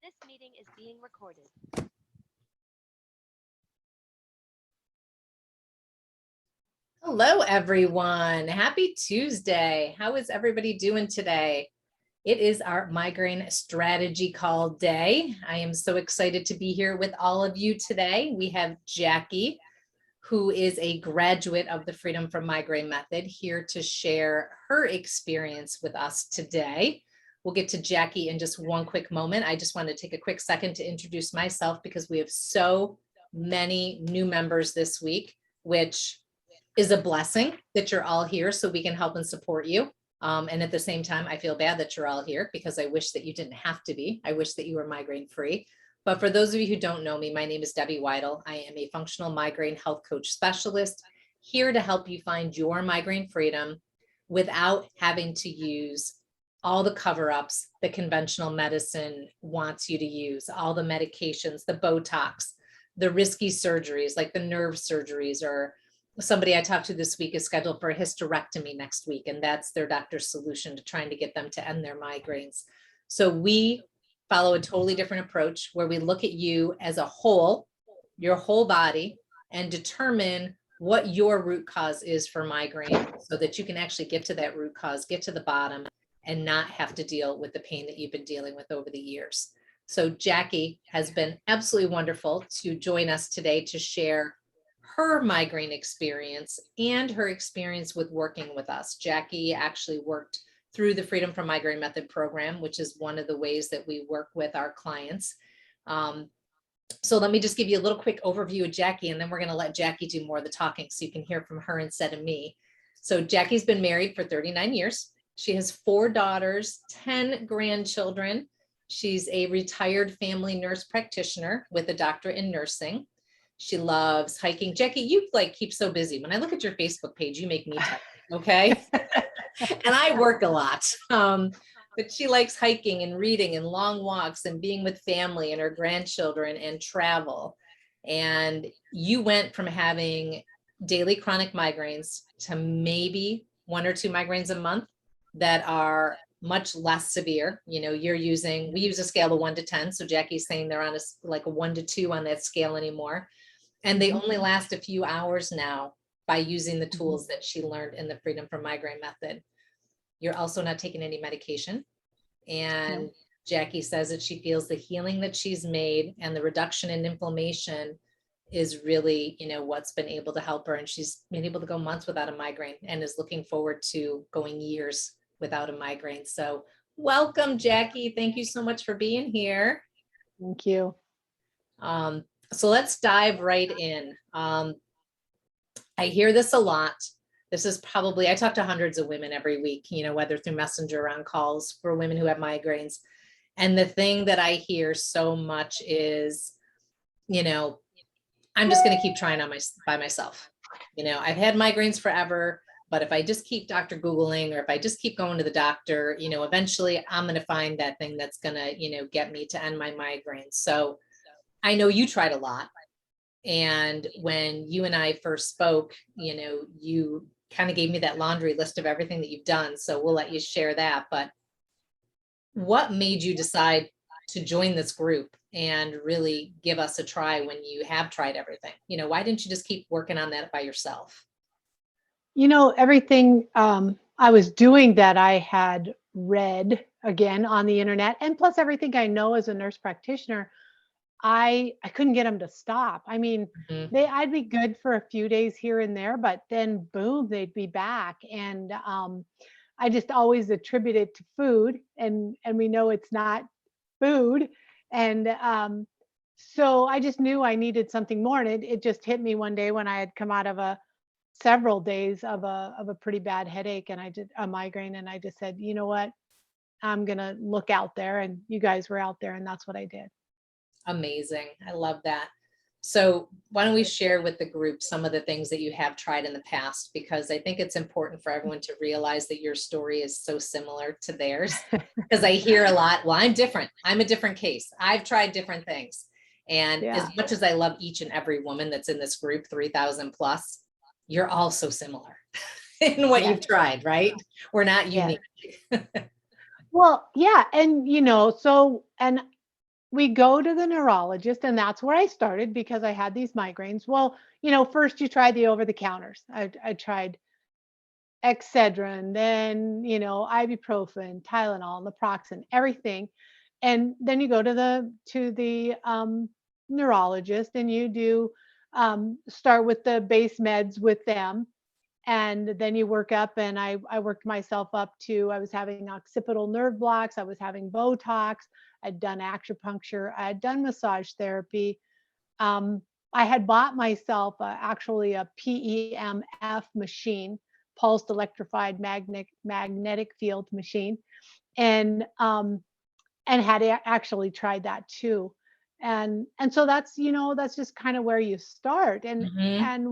This meeting is being recorded. Hello, everyone. Happy Tuesday. How is everybody doing today? It is our migraine strategy call day. I am so excited to be here with all of you today. We have Jaci, who is a graduate of the Freedom from Migraine method, here to share her experience with us today. We'll get to Jaci in just one quick moment. I just want to take a quick second to introduce myself because we have so many new members this week, which is a blessing that you're all here so we can help and support you. And at the same time, I feel bad that you're all here because I wish that you didn't have to be. I wish that you were migraine free. But for those of you who don't know me, my name is Debbie Waidl. I am a functional migraine health coach specialist here to help you find your migraine freedom without having to use all the cover-ups that conventional medicine wants you to use, all the medications, the Botox, the risky surgeries like the nerve surgeries, or somebody I talked to this week is scheduled for a hysterectomy next week, and that's their doctor's solution to trying to get them to end their migraines. So we follow a totally different approach where we look at you as a whole, your whole body, and determine what your root cause is for migraine so that you can actually get to that root cause, get to the bottom, and not have to deal with the pain that you've been dealing with over the years. So Jaci has been absolutely wonderful to join us today to share her migraine experience and her experience with working with us. Jaci actually worked through the Freedom from Migraine method program, which is one of the ways that we work with our clients. So let me just give you a little quick overview of Jaci, and then we're going to let Jaci do more of the talking so you can hear from her instead of me. So Jaci's been married for 39 years. She has 4 daughters, 10 grandchildren. She's a retired family nurse practitioner with a doctorate in nursing. She loves hiking. Jaci, you keep so busy. When I look at your Facebook page, you make me tired, okay? And I work a lot. But she likes hiking and reading and long walks and being with family and her grandchildren and travel. And you went from having daily chronic migraines to maybe 1 or 2 migraines a month that are much less severe. You know, we use a scale of 1 to 10. So Jaci's saying they're on a 1 to 2 on that scale anymore. And they only last a few hours now by using the tools that she learned in the Freedom from Migraine method. You're also not taking any medication. And Jaci says that she feels the healing that she's made and the reduction in inflammation is really, what's been able to help her. And she's been able to go months without a migraine and is looking forward to going years without a migraine. So welcome, Jaci. Thank you so much for being here. Thank you. So let's dive right in. I hear this a lot. This is I talk to hundreds of women every week, whether through Messenger or on calls for women who have migraines. And the thing that I hear so much is, I'm just going to keep trying by myself. I've had migraines forever, but if I just keep Dr. Googling, or if I just keep going to the doctor, eventually I'm going to find that thing that's going to, get me to end my migraines. So I know you tried a lot. And when you and I first spoke, you kind of gave me that laundry list of everything that you've done. So we'll let you share that. But what made you decide to join this group and really give us a try when you have tried everything? Why didn't you just keep working on that by yourself? Everything I was doing that I had read again on the internet, and plus everything I know as a nurse practitioner, I couldn't get them to stop. I mean, I'd be good for a few days here and there, but then boom, they'd be back. And I just always attribute it to food, and we know it's not food. And so I just knew I needed something more. And it just hit me one day when I had come out of several days of a pretty bad headache, and I did a migraine, and I just said, you know what, I'm gonna look out there, and you guys were out there, and that's what I did. Amazing. I love that. So why don't we share with the group some of the things that you have tried in the past, because I think it's important for everyone to realize that your story is so similar to theirs. Because I hear a lot, well, I'm different. I'm a different case. I've tried different things. And as much as I love each and every woman that's in this group, 3,000 plus, you're all so similar in what you've tried, right? We're not unique. Well, yeah. And, and we go to the neurologist, and that's where I started because I had these migraines. Well, first you try the over the counters. I tried Excedrin, then, ibuprofen, Tylenol, naproxen, everything. And then you go to the neurologist, and you do start with the base meds with them, and then you work up. And I worked myself up to, I was having occipital nerve blocks, I was having Botox, I'd done acupuncture, I had done massage therapy. um, I had bought myself actually a PEMF machine, pulsed electrified magnetic field machine, and had actually tried that too. And so that's just kind of where you start. and Mhm. and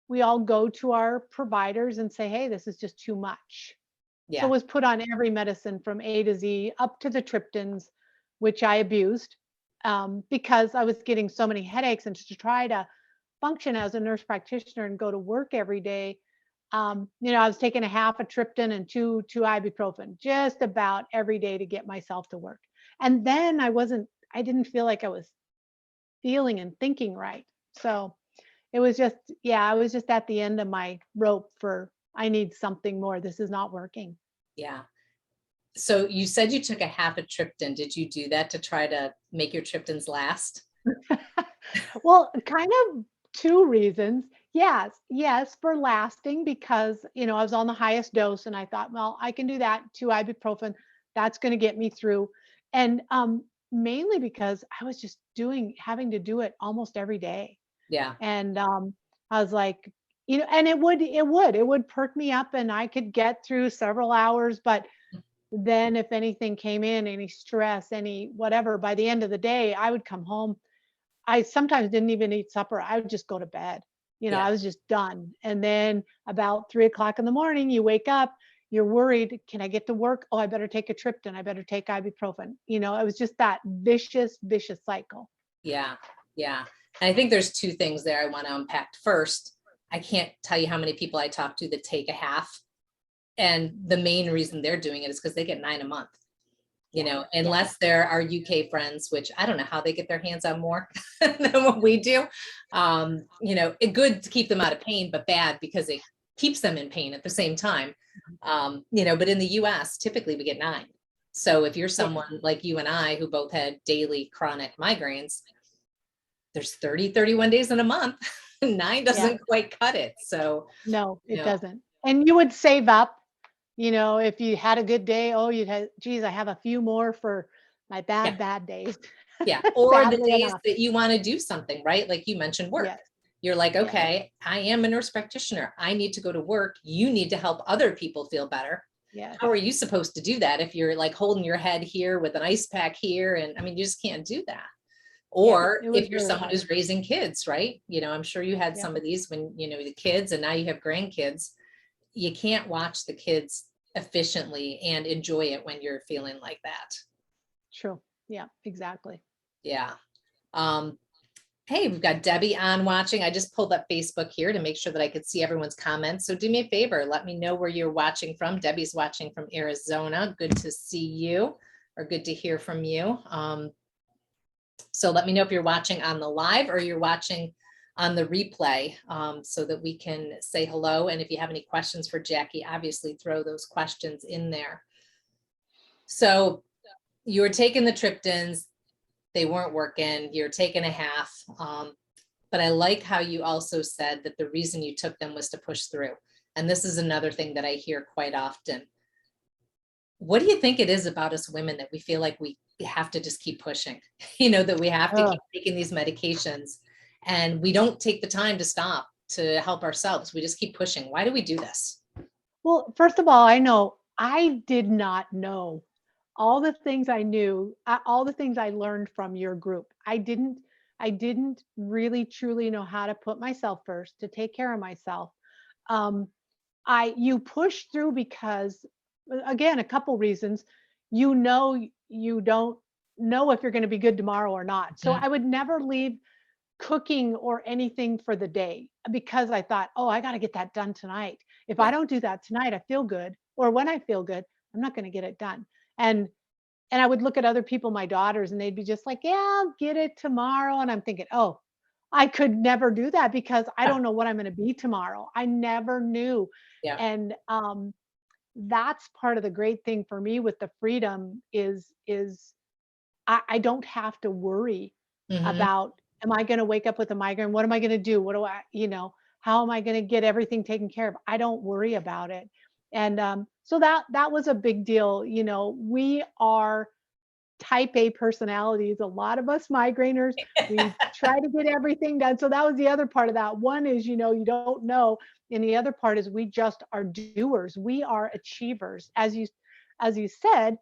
we all go to our providers and say, hey, this is just too much. So it Yeah. was put on every medicine from A to Z, up to the triptans, which I abused, because I was getting so many headaches. And to try to function as a nurse practitioner and go to work every day, I was taking a half a triptan and two ibuprofen just about every day to get myself to work. And then I didn't feel like I was feeling and thinking right. So it was just, yeah, I was just at the end of my rope for, I need something more. This is not working. Yeah. So you said you took a half a triptan. Did you do that to try to make your triptans last? Well, kind of two reasons. Yes, for lasting, because, I was on the highest dose and I thought, well, I can do that, 2 ibuprofen. That's going to get me through. And mainly because I was just having to do it almost every day. Yeah. And I was like, and it would perk me up and I could get through several hours. But then if anything came in, any stress, any whatever, by the end of the day, I would come home. I sometimes didn't even eat supper. I would just go to bed. Yeah. I was just done. And then about 3 o'clock in the morning, you wake up, you're worried, can I get to work? Oh, I better take a triptan. I better take ibuprofen. It was just that vicious cycle. Yeah. Yeah. And I think there's two things there I want to unpack. First, I can't tell you how many people I talk to that take a half. And the main reason they're doing it is because they get 9 a month. Yeah. Yeah. Unless there are UK friends, which I don't know how they get their hands on more than what we do. It good to keep them out of pain, but bad because it keeps them in pain at the same time. But in the US, typically we get 9. So if you're Yeah. someone like you and I, who both had daily chronic migraines, there's 30, 31 days in a month. 9 Yeah. doesn't quite cut it. So, No, you it know, doesn't. And you would save up, if you had a good day, oh, you'd have, geez, I have a few more for my yeah. bad days. Yeah. Or the Sadly days enough. that you want to do something, right? Like you mentioned work. Yes. You're like, Yes. okay, I am a nurse practitioner. I need to go to work. You need to help other people feel better. Yes. How are you supposed to do that if you're like holding your head here with an ice pack here? And I mean, you just can't do that. Yeah. Or It was if you're really someone hard. who's raising kids, right? I'm sure you had Yeah. some of these when, the kids, and now you have grandkids. You can't watch the kids efficiently and enjoy it when you're feeling like that. True. Yeah, exactly. Yeah. Um, Hey, we've got Debbie on watching. I just pulled up Facebook here to make sure that I could see everyone's comments. So do me a favor, let me know where you're watching from. Debbie's watching from Arizona. Good to see you, or good to hear from you. So let me know if you're watching on the live or you're watching on the replay, so that we can say hello. And if you have any questions for Jackie, obviously throw those questions in there. So you were taking the triptans, they weren't working, you're taking a half. But I like how you also said that the reason you took them was to push through. And this is another thing that I hear quite often. What do you think it is about us women that we feel like we have to just keep pushing, that we have to Oh, keep taking these medications and we don't take the time to stop to help ourselves. We just keep pushing. Why do we do this? well, first of all, I know I did not know all the things I knew, all the things I learned from your group. I didn't really truly know how to put myself first, to take care of myself. Um, you push through because, again, a couple reasons. You don't know if you're going to be good tomorrow or not. So Mhm. I would never leave cooking or anything for the day because I thought, oh, I got to get that done tonight. If I Yeah. don't do that tonight, I feel good. Or when I feel good, I'm not going to get it done. And and I would look at other people, my daughters, and they'd be just like, "Yeah, I'll get it tomorrow." And I'm thinking, "Oh, I could never do that because I don't know what I'm going to be tomorrow." I never knew. Yeah. And that's part of the great thing for me with the freedom is I don't have to worry Hmm. about, am I going to wake up with a migraine? What am I going to do? What do I, how am I going to get everything taken care of? I don't worry about it. And so that was a big deal. We are type A personalities. A lot of us migraineurs, we try to get everything done. So that was the other part of that. One is, you don't know. And the other part is we just are doers. We are achievers. As you said,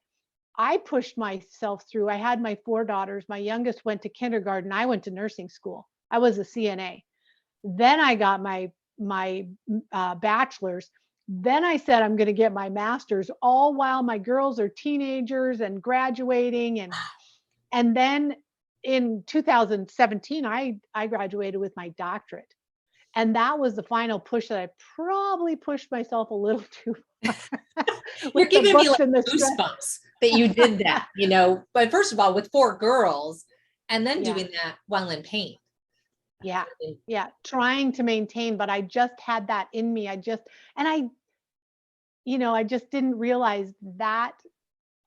I pushed myself through. I had my 4 daughters. My youngest went to kindergarten. I went to nursing school. I was a CNA. Then I got my bachelor's. Then I said I'm going to get my master's, all while my girls are teenagers and graduating. And then in 2017, I graduated with my doctorate. And that was the final push that I probably pushed myself a little too far You're with the giving me books like and the stress. goosebumps that you did that, but first of all, with 4 girls and then Yeah. doing that while in pain. Yeah. Yeah. Trying to maintain, but I just had that in me. And I just didn't realize that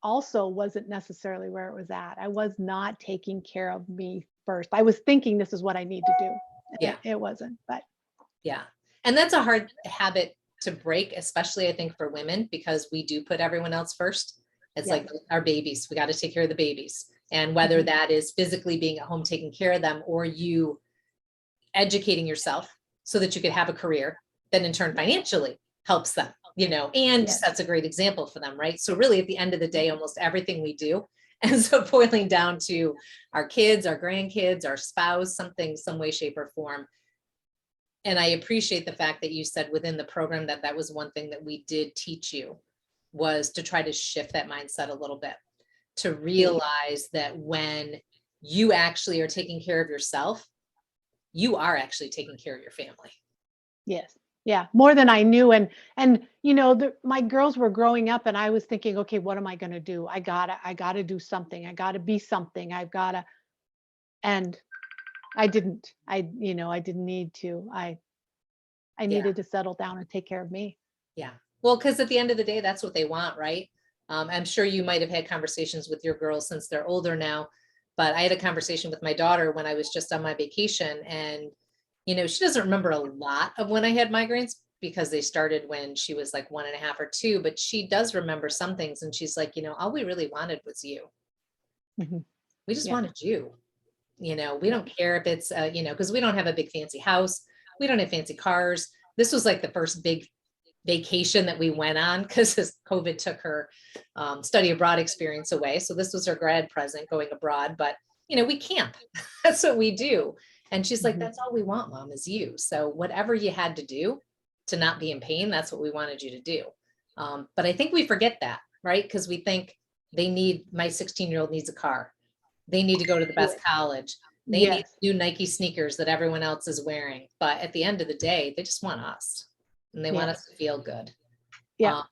also wasn't necessarily where it was at. I was not taking care of me first. I was thinking this is what I need to do. Yeah. It wasn't, but Yeah. And that's a hard habit to break, especially I think for women, because we do put everyone else first. It's yeah. like our babies. We got to take care of the babies. And whether Mhm. that is physically being at home taking care of them, or you educating yourself so that you could have a career, then in turn financially helps them, and Yes. that's a great example for them, right? So really at the end of the day, almost everything we do ends up boiling down to our kids, our grandkids, our spouse, something, some way, shape, or form. And I appreciate the fact that you said within the program that was one thing that we did teach you, was to try to shift that mindset a little bit, to realize that when you actually are taking care of yourself, you are actually taking care of your family. Yes. Yeah, more than I knew. And my girls were growing up and I was thinking, okay, what am I going to do? I gotta do something. I gotta be something. And I didn't. I didn't need to. I Yeah. needed to settle down and take care of me. Yeah. Well, because at the end of the day, that's what they want, right? I'm sure you might have had conversations with your girls since they're older now, but I had a conversation with my daughter when I was just on my vacation, and she doesn't remember a lot of when I had migraines because they started when she was like 1.5 or 2, but she does remember some things, and she's like, all we really wanted was you. Mhm. We just Yeah. wanted you. We Yeah. don't care if it's, because we don't have a big fancy house. We don't have fancy cars. This was like the first big vacation that we went on because COVID took her study abroad experience away. So this was her grad present, going abroad, but we camp. That's what we do. And she's like, Mhm. that's all we want, Mom, is you. So whatever you had to do to not be in pain, that's what we wanted you to do. But I think we forget that, right? Because we think my 16-year-old needs a car. They need to go to the best Yes. college. They need Yes. new Nike sneakers that everyone else is wearing. But at the end of the day, they just want us, and they want Yes. us to feel good. Yeah. Uh,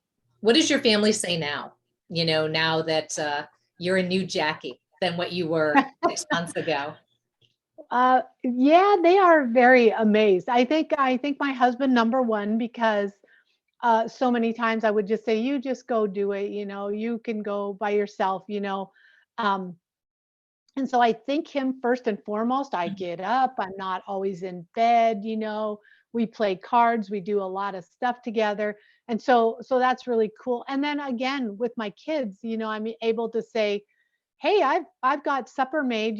what does your family say now? Now that you're a new Jackie than what you were 6 months ago. Yeah, they are very amazed. I think my husband, number one, because so many times I would just say, you just go do it, you can go by yourself. Um, and so I think him first and foremost. I get up, I'm not always in bed. We play cards, we do a lot of stuff together. And so that's really cool. And then again, with my kids, I'm able to say, hey, I've got supper made,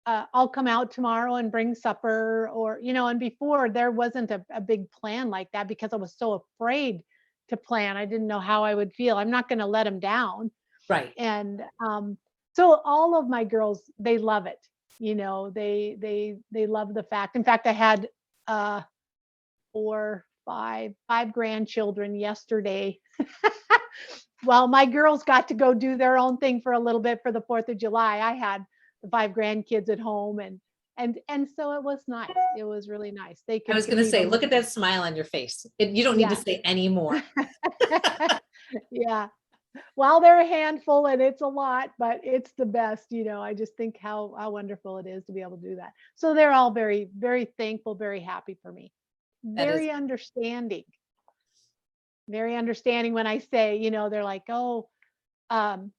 I'll come out tomorrow and bring supper, and before there wasn't a big plan like that because I was so afraid to plan. I didn't know how I would feel. I'm not going to let them down. Right. And so all of my girls, they love it. They love the fact. In fact, I had uh, five grandchildren yesterday. Well, my girls got to go do their own thing for a little bit for the 4th of July. I had the 5 grandkids at home, and so it was nice. It was really nice. They I could was going to see say, them. look at that smile on your face. You don't need to Yeah. say any more. Yeah. While they're a handful and it's a lot, but it's the best, I just think how wonderful it is to be able to do that. So they're all very, very thankful, very happy for me. That is, Very understanding. Very understanding when I say, they're like, "Oh, um,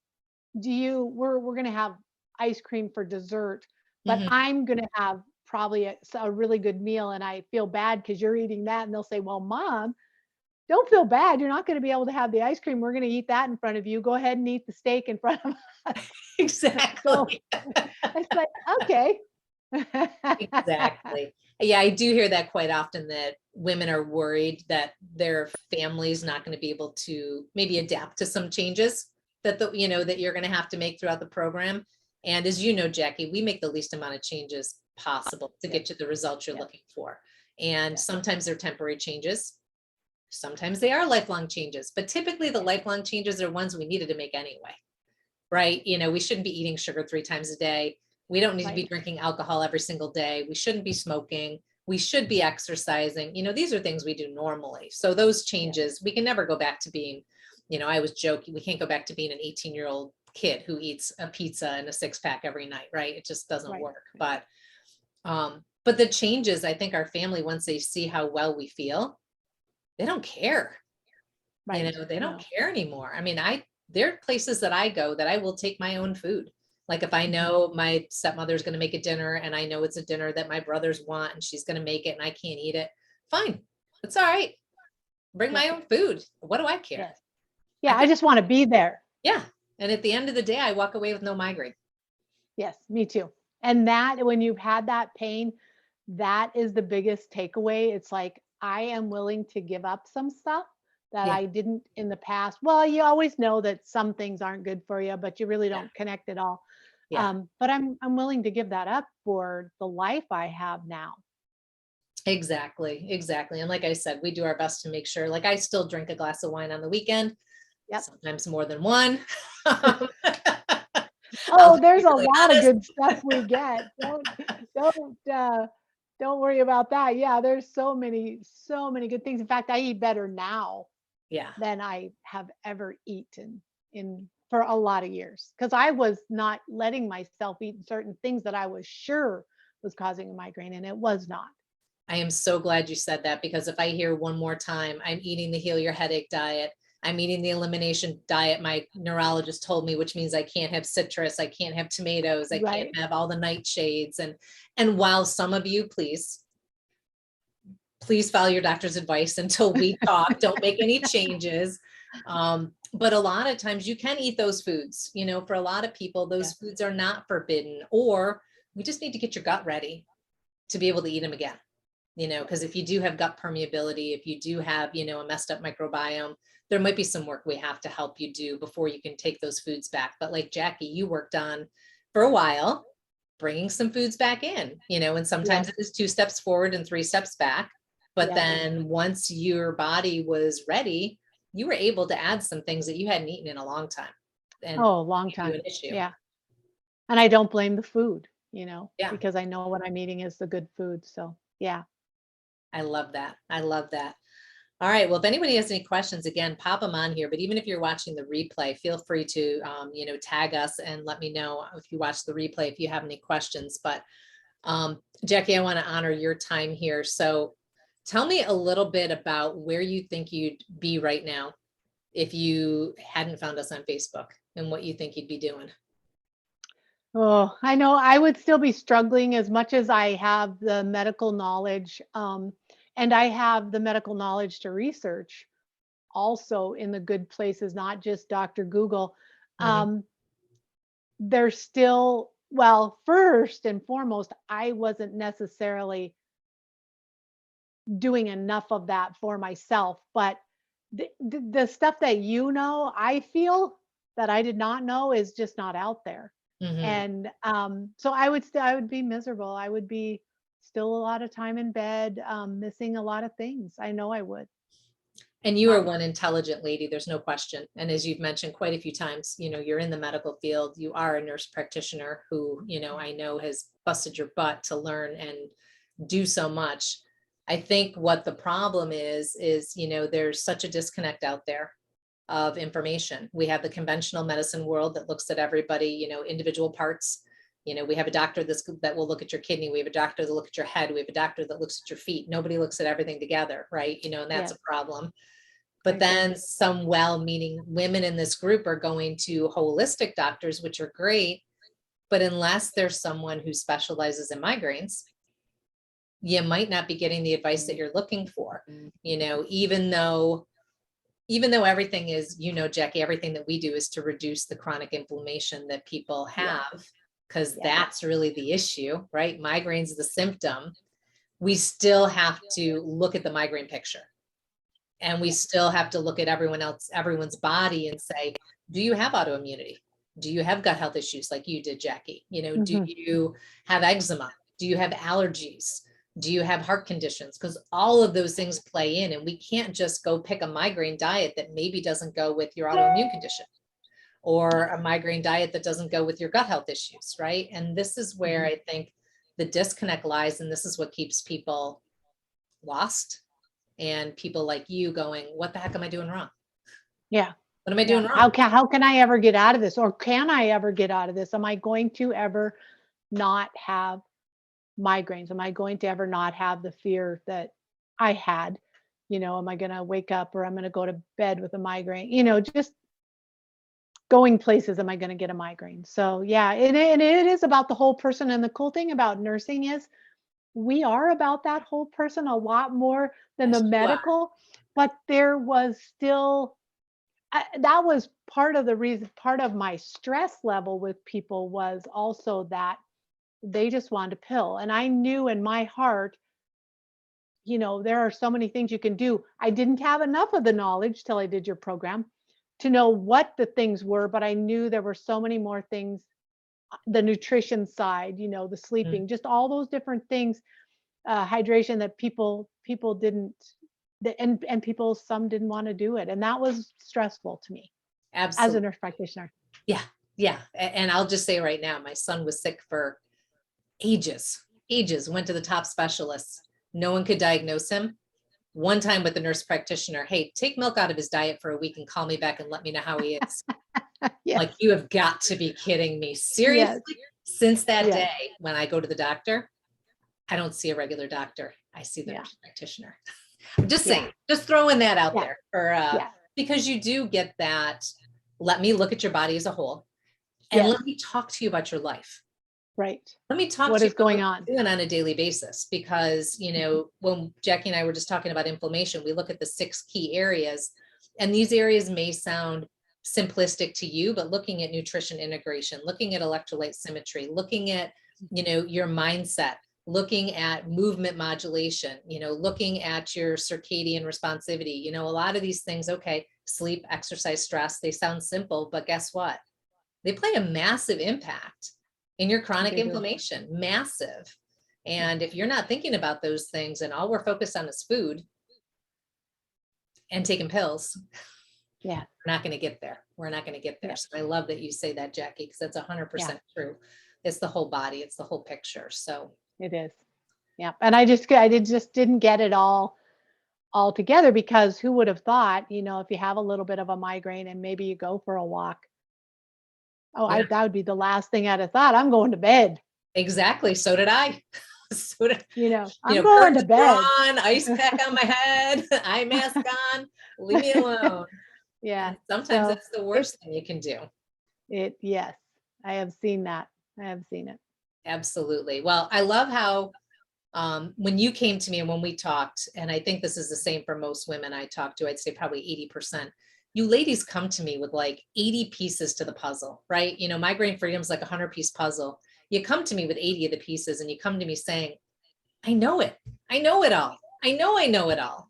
we're gonna have ice cream for dessert, but mhm. I'm gonna have probably a really good meal, and I feel bad because you're eating that." And they'll say, "Well, Mom, don't feel bad. You're not gonna be able to have the ice cream. We're gonna eat that in front of you. Go ahead and eat the steak in front of us." So Exactly. it's like, okay. Exactly. Yeah, I do hear that quite often, that women are worried that their family's not going to be able to maybe adapt to some changes that that you're going to have to make throughout the program. And as you know, Jackie, we make the least amount of changes possible to Yes, get you the results you're yes, looking for. And yes. sometimes they're temporary changes. Sometimes they are lifelong changes, but typically the lifelong changes are ones we needed to make anyway, right? We shouldn't be eating sugar 3 times a day. We don't need to be Right. drinking alcohol every single day. We shouldn't be smoking. We should be exercising. These are things we do normally. So those Yes. changes, we can never go back to being, I was joking, we can't go back to being an 18-year-old kid who eats a pizza and a 6-pack every night, right? It just doesn't Right. work. But the changes, I think our family, once they see how well we feel, they don't care. Right. They don't No. care anymore. I mean, there are places that I go that I will take my own food. Like if I Mhm. know my stepmother's going to make a dinner and I know it's a dinner that my brothers want and she's going to make it and I can't eat it, fine. It's all right. Bring Yep. my own food. What do I care? Yes. I Yeah, I could, just wanna be there. yeah. And at the end of the day, I walk away with no migraine. Yes, me too. And that when you've had that pain, that is the biggest takeaway. It's like, I am willing to give up some stuff that Yeah. I didn't in the past. Well, you always know that some things aren't good for you, but you really Yeah. don't connect it all. Yeah. But I'm willing to give that up for the life I have now. Exactly. Exactly. And like I said, we do our best to make sure, like I still drink a glass of wine on the weekend, Yep. sometimes more than one. I'll Oh, just there's be a really lot of honest. good stuff we get. Don't, don't worry about that. Yeah, there's so many good things. In fact, I eat better now Yeah. than I have ever eaten in for a lot of years because I was not letting myself eat certain things that I was sure was causing a migraine, and it was not. I am so glad you said that, because if I hear one more time, I'm eating the heal your headache diet, I'm eating the elimination diet my neurologist told me, which means I can't have citrus, I can't have tomatoes, I can't Right. have all the nightshades. And while some of you, please follow your doctor's advice until we talk. Don't make any changes. But a lot of times you can eat those foods. For a lot of people, those Yes. foods are not forbidden, or we just need to get your gut ready to be able to eat them again. Yes. Because if you do have gut permeability, if you do have, a messed up microbiome, there might be some work we have to help you do before you can take those foods back. But like Jackie, you worked on for a while, bringing some foods back in, and sometimes Yes. it is 2 steps forward and 3 steps back. But Yes. then once your body was ready, you were able to add some things that you hadn't eaten in a long time and Oh, a long gave you time. an issue. Yeah. And I don't blame the food, Yeah. because I know what I'm eating is the good food. So, yeah. I love that. I love that. All right. Well, if anybody has any questions, again, pop them on here. But even if you're watching the replay, feel free to, tag us and let me know if you watch the replay, if you have any questions. But Jackie, I want to honor your time here. So tell me a little bit about where you think you'd be right now if you hadn't found us on Facebook, and what you think you'd be doing. Oh, I know I would still be struggling as much as I have the medical knowledge, and I have the medical knowledge to research also in the good places, not just Dr. Google. Mhm. Um, there's still, well, first and foremost, I wasn't necessarily doing enough of that for myself, but the stuff that I feel that I did not know is just not out there. Mhm. And so I would be miserable. I would be still a lot of time in bed, missing a lot of things. I know I would. And you are Not one intelligent lady, there's no question. And as you've mentioned quite a few times, you're in the medical field, you are a nurse practitioner who, I know has busted your butt to learn and do so much. I think what the problem is, there's such a disconnect out there. of information. We have the conventional medicine world that looks at everybody, you know, individual parts. You know, we have a doctor that will look at your kidney. We have a doctor that looks at your head. We have a doctor that looks at your feet. Nobody looks at everything together, right? You know, and that's Yes. a problem. But then some well-meaning women in this group are going to holistic doctors, which are great. But unless there's someone who specializes in migraines, you might not be getting the advice that you're looking for. You know, even though everything is, you know, Jackie, everything that we do is to reduce the chronic inflammation that people have, because that's really the issue, right? Migraines is the symptom. We still have to look at the migraine picture. And we still have to look at everyone's body and say, do you have autoimmunity? Do you have gut health issues like you did, Jackie? You know, do you have eczema? Do you have allergies? Do you have heart conditions? Because all of those things play in, and we can't just go pick a migraine diet that maybe doesn't go with your autoimmune condition, or a migraine diet that doesn't go with your gut health issues, right? And this is where I think the disconnect lies, and this is what keeps people lost. And people like you going, what the heck am I doing wrong? Yeah. What am I doing wrong? How can I ever get out of this? Or can I ever get out of this? Am I going to ever not have migraines? Am I going to ever not have the fear that I had? You know, am I going to wake up or I'm going to go to bed with a migraine? You know, just going places, am I going to get a migraine? So yeah, it is about the whole person. And the cool thing about nursing is we are about that whole person a lot more than the medical, but there was still, that was part of the reason, part of my stress level with people was also that they just wanted a pill. And I knew in my heart, you know, there are so many things you can do. I didn't have enough of the knowledge till I did your program to know what the things were, but I knew there were so many more things, the nutrition side, you know, the sleeping, just all those different things, hydration that people didn't, and people, some didn't want to do it. And that was stressful to me. Absolutely. As a nurse practitioner. Yeah. Yeah. And I'll just say right now, my son was sick for ages, went to the top specialists. No one could diagnose him. One time with the nurse practitioner, hey, take milk out of his diet for a week and call me back and let me know how he is. Like, you have got to be kidding me. Seriously? Since that day, when I go to the doctor, I don't see a regular doctor. I see the nurse practitioner. I'm just saying, just throwing that out there for, because you do get that. Let me look at your body as a whole, and let me talk to you about your life. Right. Let me talk what to you is going on on a daily basis, because, you know, when Jackie and I were just talking about inflammation, we look at the 6 key areas, and these areas may sound simplistic to you, but looking at nutrition integration, looking at electrolyte symmetry, looking at, you know, your mindset, looking at movement modulation, you know, looking at your circadian responsivity, you know, a lot of these things, okay, sleep, exercise, stress, they sound simple, but guess what? They play a massive impact in your chronic inflammation, massive. And if you're not thinking about those things and all we're focused on is food and taking pills, we're not going to get there. We're not going to get there. So I love that you say that, Jackie, because that's 100% true. It's the whole body. It's the whole picture. So it is. Yeah. And I just didn't get it all together, because who would have thought, you know, if you have a little bit of a migraine and maybe you go for a walk, that would be the last thing I'd have thought. I'm going to bed. Exactly. So did I. You know, I'm going to bed. On, ice pack on my head, eye mask on, leave me alone. And sometimes that's the worst thing you can do. Yes, I have seen that. I have seen it. Absolutely. Well, I love how when you came to me and when we talked, and I think this is the same for most women I talk to, I'd say probably 80%. You ladies come to me with like 80 pieces to the puzzle, right? You know, Migraine Freedom is like a 100-piece puzzle. You come to me with 80 of the pieces, and you come to me saying, I know it. I know it all. I know it all.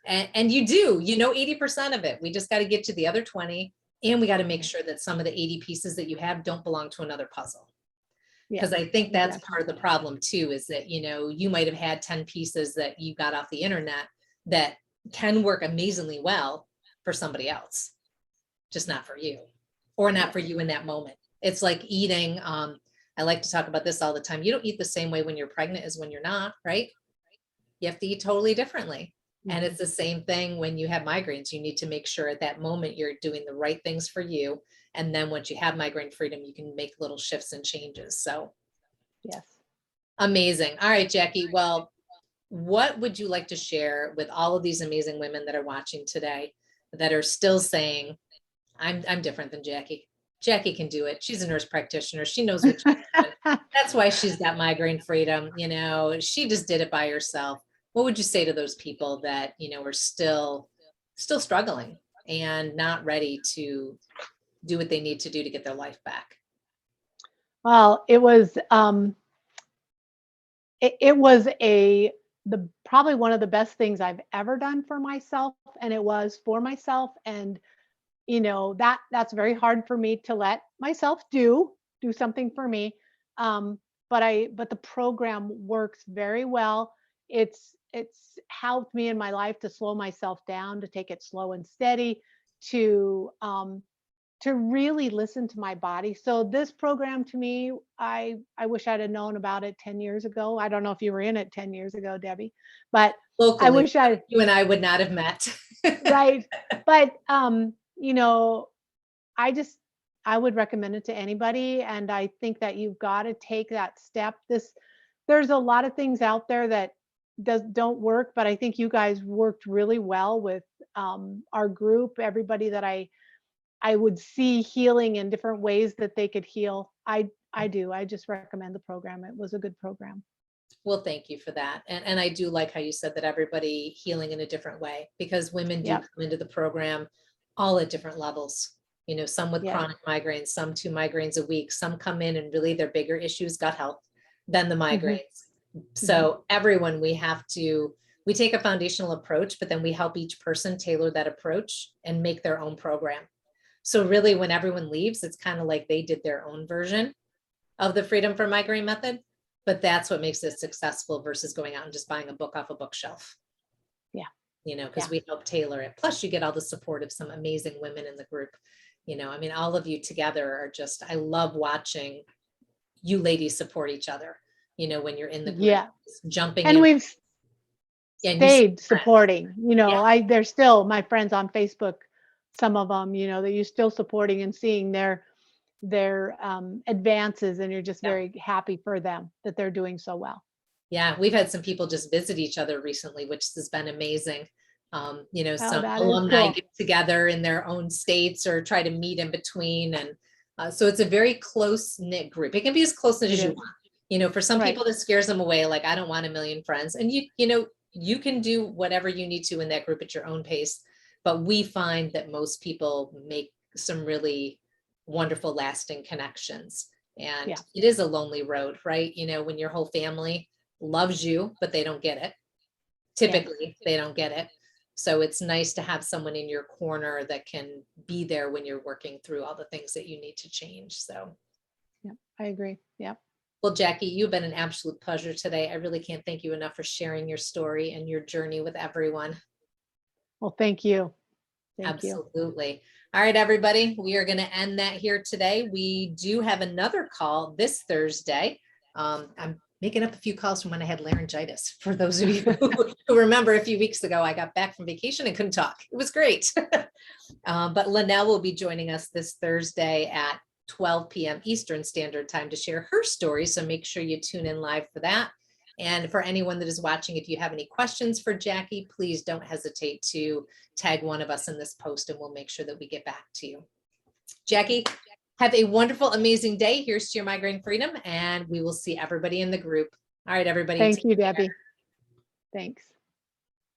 And you do, you know, 80% of it. We just got to get to the other 20. And we got to make sure that some of the 80 pieces that you have don't belong to another puzzle. Because I think that's part of the problem too, is that, you know, you might have had 10 pieces that you got off the internet that can work amazingly well for somebody else, just not for you, or not for you in that moment. It's like eating. I like to talk about this all the time. You don't eat the same way when you're pregnant as when you're not, right? You have to eat totally differently. And it's the same thing when you have migraines. You need to make sure at that moment you're doing the right things for you. And then once you have migraine freedom, you can make little shifts and changes. So yes. amazing. All right, Jackie. Well, what would you like to share with all of these amazing women that are watching today that are still saying, I'm different than Jackie. Jackie can do it. She's a nurse practitioner. She knows what she's doing. That's why she's got migraine freedom. You know, she just did it by herself. What would you say to those people that, you know, are still struggling and not ready to do what they need to do to get their life back? Well, it was probably one of the best things I've ever done for myself, and it was for myself. And you know, that's very hard for me to let myself do something for me. But the program works very well. It's helped me in my life to slow myself down, to take it slow and steady, to really listen to my body. So this program, to me, I wish I'd have known about it 10 years ago. I don't know if you were in it 10 years ago, Debbie, but I Locally, wish I you and I would not have met. right. But you know, I would recommend it to anybody, and I think that you've got to take that step. There's a lot of things out there that don't work, but I think you guys worked really well with our group. Everybody that I would see healing in different ways that they could heal. I do. I just recommend the program. It was a good program. Well, thank you for that. And I do like how you said that everybody healing in a different way, because women do Yeah. come into the program all at different levels. You know, some with Yeah. chronic migraines, some 2 migraines a week, some come in and really their bigger issues, gut health, than the migraines. So everyone, we take a foundational approach, but then we help each person tailor that approach and make their own program. So really when everyone leaves, it's kind of like they did their own version of the Freedom from Migraine method, but that's what makes it successful versus going out and just buying a book off a bookshelf. Yeah. You know, because we help tailor it. Plus you get all the support of some amazing women in the group. You know, I mean, all of you together are just, I love watching you ladies support each other, you know, when you're in the group, Yeah. jumping And in. we've And stayed supporting, you know, Yeah. they're still my friends on Facebook, some of them, you know, that you're still supporting and seeing their advances, and you're just very happy for them that they're doing so well. Yeah, we've had some people just visit each other recently, which has been amazing. You know, some that is alumni cool. get together in their own states or try to meet in between. And so it's a very close knit group. It can be as close knit It as you is. want. You know, for some Right. people that scares them away, like I don't want a million friends. And you know, you can do whatever you need to in that group at your own pace. But we find that most people make some really wonderful, lasting connections. And Yeah. it is a lonely road, right? You know, when your whole family loves you, but they don't get it. Typically, they don't get it. So it's nice to have someone in your corner that can be there when you're working through all the things that you need to change. So, Yeah, I agree. Yeah. well, Jackie, you've been an absolute pleasure today. I really can't thank you enough for sharing your story and your journey with everyone. Well, thank you. Thank you. Absolutely. All right, everybody, we are going to end that here today. We do have another call this Thursday. I'm making up a few calls from when I had laryngitis. For those of you who remember, a few weeks ago, I got back from vacation and couldn't talk. It was great. But Linnell will be joining us this Thursday at 12 p.m. Eastern Standard Time to share her story. So make sure you tune in live for that. And for anyone that is watching, if you have any questions for Jackie, please don't hesitate to tag one of us in this post and we'll make sure that we get back to you. Jackie, have a wonderful, amazing day. Here's to your migraine freedom, and we will see everybody in the group. All right, everybody. Thank you, Debbie. Thanks.